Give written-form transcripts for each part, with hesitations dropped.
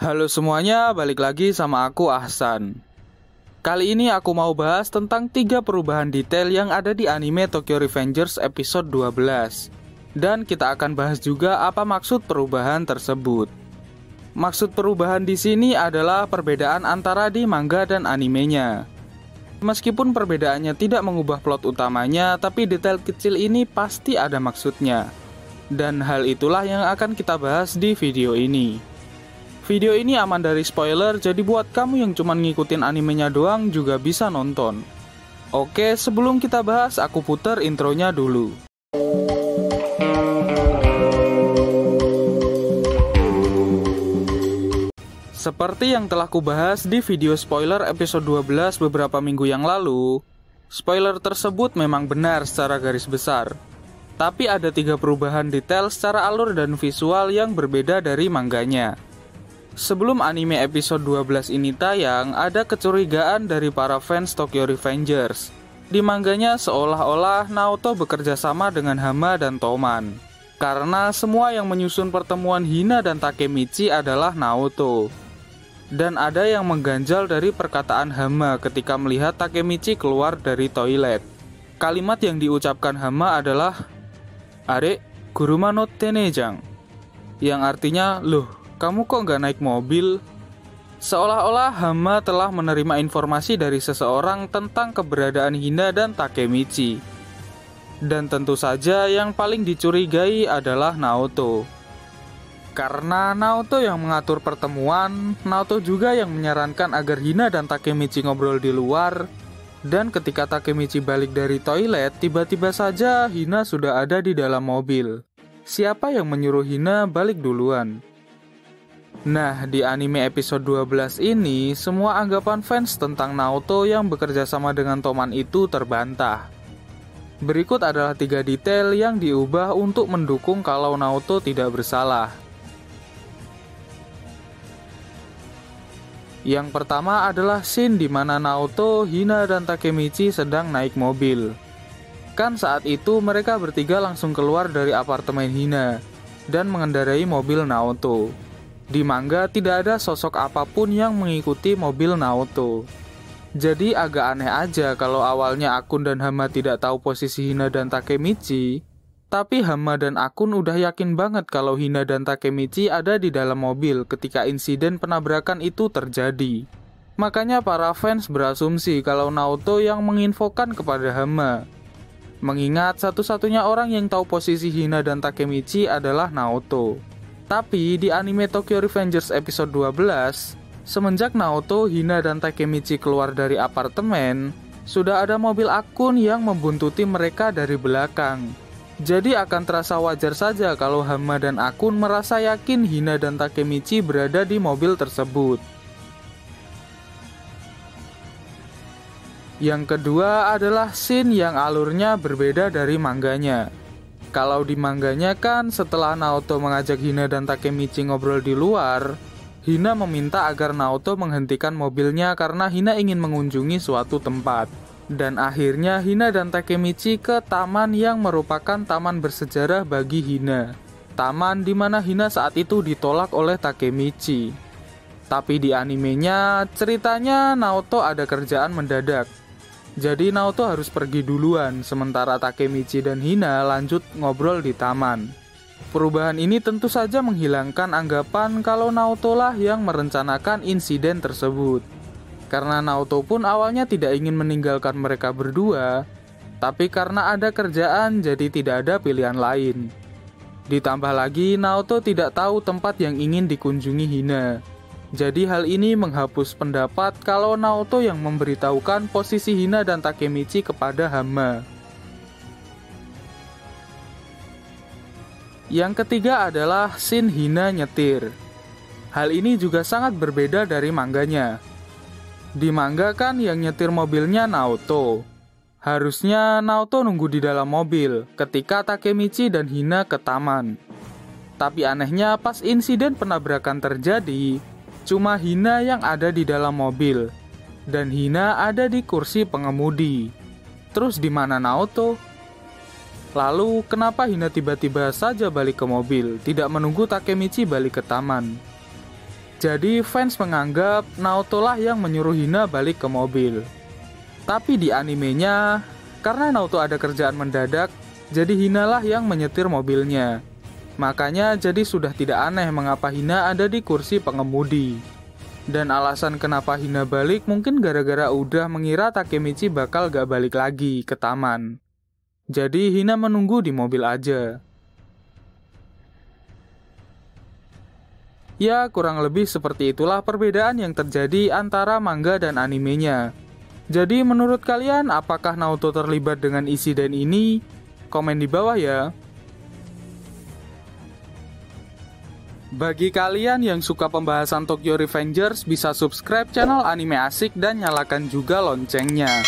Halo semuanya, balik lagi sama aku Ahsan. Kali ini aku mau bahas tentang 3 perubahan detail yang ada di anime Tokyo Revengers episode 12. Dan kita akan bahas juga apa maksud perubahan tersebut. Maksud perubahan di sini adalah perbedaan antara di manga dan animenya. Meskipun perbedaannya tidak mengubah plot utamanya, tapi detail kecil ini pasti ada maksudnya. Dan hal itulah yang akan kita bahas di video ini. Video ini aman dari spoiler, jadi buat kamu yang cuma ngikutin animenya doang juga bisa nonton. Oke, sebelum kita bahas, aku puter intronya dulu. Seperti yang telah kubahas di video spoiler episode 12 beberapa minggu yang lalu, spoiler tersebut memang benar secara garis besar. Tapi ada 3 perubahan detail secara alur dan visual yang berbeda dari mangganya. Sebelum anime episode 12 ini tayang, ada kecurigaan dari para fans Tokyo Revengers. Di mangganya seolah-olah Naoto bekerja sama dengan Hama dan Toman. Karena semua yang menyusun pertemuan Hina dan Takemichi adalah Naoto. Dan ada yang mengganjal dari perkataan Hama ketika melihat Takemichi keluar dari toilet. Kalimat yang diucapkan Hama adalah "Are, kuruma no tenejang", yang artinya, "Loh, kamu kok nggak naik mobil?" Seolah-olah Hama telah menerima informasi dari seseorang tentang keberadaan Hina dan Takemichi. Dan tentu saja yang paling dicurigai adalah Naoto. Karena Naoto yang mengatur pertemuan, Naoto juga yang menyarankan agar Hina dan Takemichi ngobrol di luar. Dan ketika Takemichi balik dari toilet, tiba-tiba saja Hina sudah ada di dalam mobil. Siapa yang menyuruh Hina balik duluan? Nah, di anime episode 12 ini, semua anggapan fans tentang Naoto yang bekerja sama dengan Toman itu terbantah. Berikut adalah 3 detail yang diubah untuk mendukung kalau Naoto tidak bersalah. Yang pertama adalah scene di mana Naoto, Hina, dan Takemichi sedang naik mobil. Kan saat itu mereka bertiga langsung keluar dari apartemen Hina dan mengendarai mobil Naoto. Di manga tidak ada sosok apapun yang mengikuti mobil Naoto. Jadi agak aneh aja kalau awalnya Akun dan Hama tidak tahu posisi Hina dan Takemichi, tapi Hama dan Akun udah yakin banget kalau Hina dan Takemichi ada di dalam mobil ketika insiden penabrakan itu terjadi. Makanya para fans berasumsi kalau Naoto yang menginfokan kepada Hama. Mengingat satu-satunya orang yang tahu posisi Hina dan Takemichi adalah Naoto. Tapi di anime Tokyo Revengers episode 12, semenjak Naoto, Hina, dan Takemichi keluar dari apartemen, sudah ada mobil Akun yang membuntuti mereka dari belakang. Jadi akan terasa wajar saja kalau Hama dan Akun merasa yakin Hina dan Takemichi berada di mobil tersebut. Yang kedua adalah scene yang alurnya berbeda dari mangganya. Kalau di mangganya kan setelah Naoto mengajak Hina dan Takemichi ngobrol di luar, Hina meminta agar Naoto menghentikan mobilnya karena Hina ingin mengunjungi suatu tempat. Dan akhirnya Hina dan Takemichi ke taman yang merupakan taman bersejarah bagi Hina. Taman di mana Hina saat itu ditolak oleh Takemichi. Tapi di animenya, ceritanya Naoto ada kerjaan mendadak. Jadi Naoto harus pergi duluan, sementara Takemichi dan Hina lanjut ngobrol di taman. Perubahan ini tentu saja menghilangkan anggapan kalau Naoto lah yang merencanakan insiden tersebut. Karena Naoto pun awalnya tidak ingin meninggalkan mereka berdua, tapi karena ada kerjaan jadi tidak ada pilihan lain. Ditambah lagi Naoto tidak tahu tempat yang ingin dikunjungi Hina. Jadi hal ini menghapus pendapat kalau Naoto yang memberitahukan posisi Hina dan Takemichi kepada Hama. Yang ketiga adalah scene Hina nyetir. Hal ini juga sangat berbeda dari mangganya. Di manga kan yang nyetir mobilnya Naoto. Harusnya Naoto nunggu di dalam mobil ketika Takemichi dan Hina ke taman. Tapi anehnya pas insiden penabrakan terjadi, cuma Hina yang ada di dalam mobil, dan Hina ada di kursi pengemudi. Terus di mana Naoto? Lalu kenapa Hina tiba-tiba saja balik ke mobil, tidak menunggu Takemichi balik ke taman? Jadi fans menganggap Naoto lah yang menyuruh Hina balik ke mobil. Tapi di animenya, karena Naoto ada kerjaan mendadak, jadi Hina lah yang menyetir mobilnya. Makanya jadi sudah tidak aneh mengapa Hina ada di kursi pengemudi. Dan alasan kenapa Hina balik mungkin gara-gara udah mengira Takemichi bakal gak balik lagi ke taman. Jadi Hina menunggu di mobil aja. Ya, kurang lebih seperti itulah perbedaan yang terjadi antara manga dan animenya. Jadi menurut kalian, apakah Naoto terlibat dengan insiden ini? Komen di bawah ya. Bagi kalian yang suka pembahasan Tokyo Revengers, bisa subscribe channel Anime Asik dan nyalakan juga loncengnya.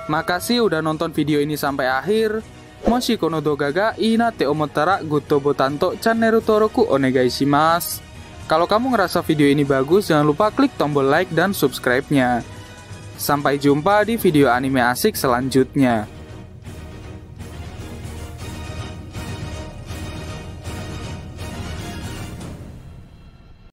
Makasih udah nonton video ini sampai akhir. Moshi kono doga ga inate omottara gutto botanto channel Toroku onegai shimasu. Kalau kamu ngerasa video ini bagus, jangan lupa klik tombol like dan subscribe-nya. Sampai jumpa di video anime asik selanjutnya.